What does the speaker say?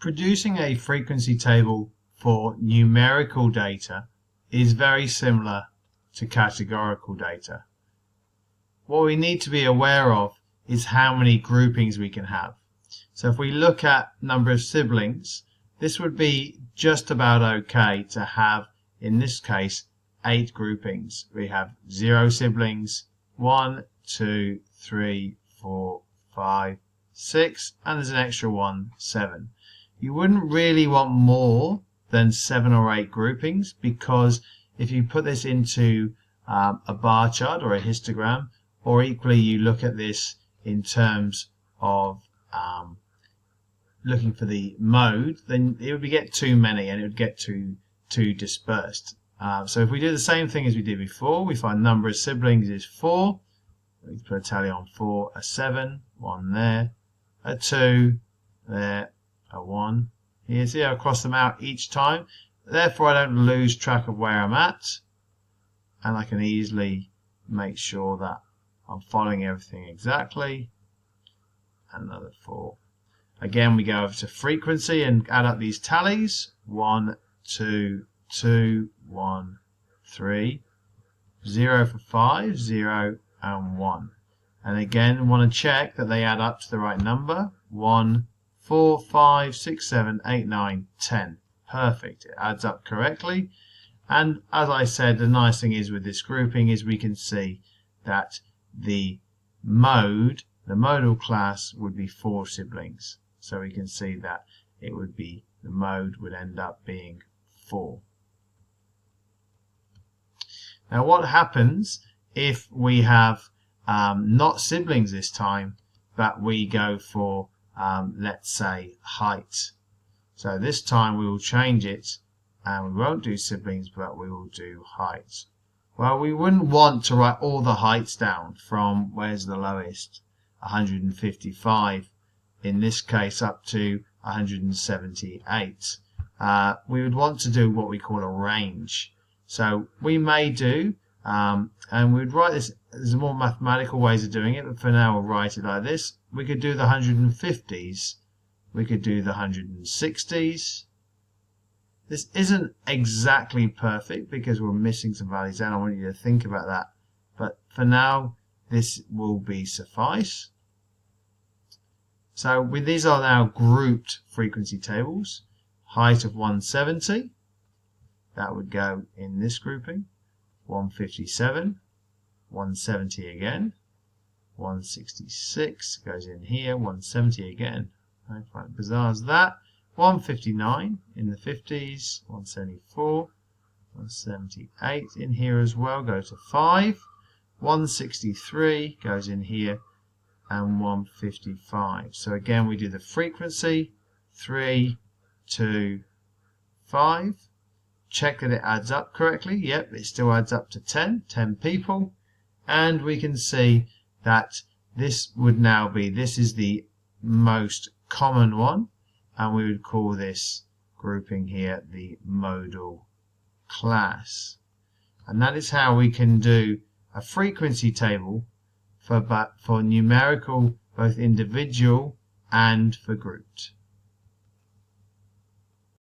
Producing a frequency table for numerical data is very similar to categorical data. What we need to be aware of is how many groupings we can have. So if we look at number of siblings, this would be just about okay to have, in this case, 8 groupings. We have 0 siblings, 1, 2, 3, 4, 5, 6, and there's an extra 1, 7. You wouldn't really want more than 7 or 8 groupings, because if you put this into a bar chart or a histogram, or equally you look at this in terms of looking for the mode, then it would get too many and it would get too dispersed. So if we do the same thing as we did before, we find number of siblings is 4. We can put a tally on 4, a 7, 1 there, a 2 there, a 1 here. See, I cross them out each time, therefore I don't lose track of where I'm at, and I can easily make sure that I'm following everything exactly. Another 4. Again, we go over to frequency and add up these tallies. 1, 2, 2, 1, 3, 0 for 5, 0 and 1. And again, want to check that they add up to the right number. 1, 4, 5, 6, 7, 8, 9, 10. Perfect. It adds up correctly. And as I said, the nice thing is with this grouping is we can see that the modal class would be 4 siblings. So we can see that it would be, the mode would end up being 4. Now what happens if we have not siblings this time, but we go for let's say height? So this time we will change it and we won't do siblings, but we will do height. Well, we wouldn't want to write all the heights down from, where's the lowest, 155, in this case up to 178. We would want to do what we call a range. So we may do, and we'd write this, there's more mathematical ways of doing it, but for now we'll write it like this. We could do the 150s, we could do the 160s. This isn't exactly perfect because we're missing some values and I want you to think about that. But for now, this will be suffice. So these are now grouped frequency tables. Height of 170, that would go in this grouping. 157, 170 again. 166 goes in here, 170 again. I find it bizarre as that. 159 in the 50s, 174, 178 in here as well, go to 5, 163 goes in here, and 155. So again we do the frequency, 3, 2, 5, check that it adds up correctly. Yep, it still adds up to 10 people, and we can see that this would now be, this is the most common one, and we would call this grouping here the modal class. And that is how we can do a frequency table for numerical, both individual and for grouped.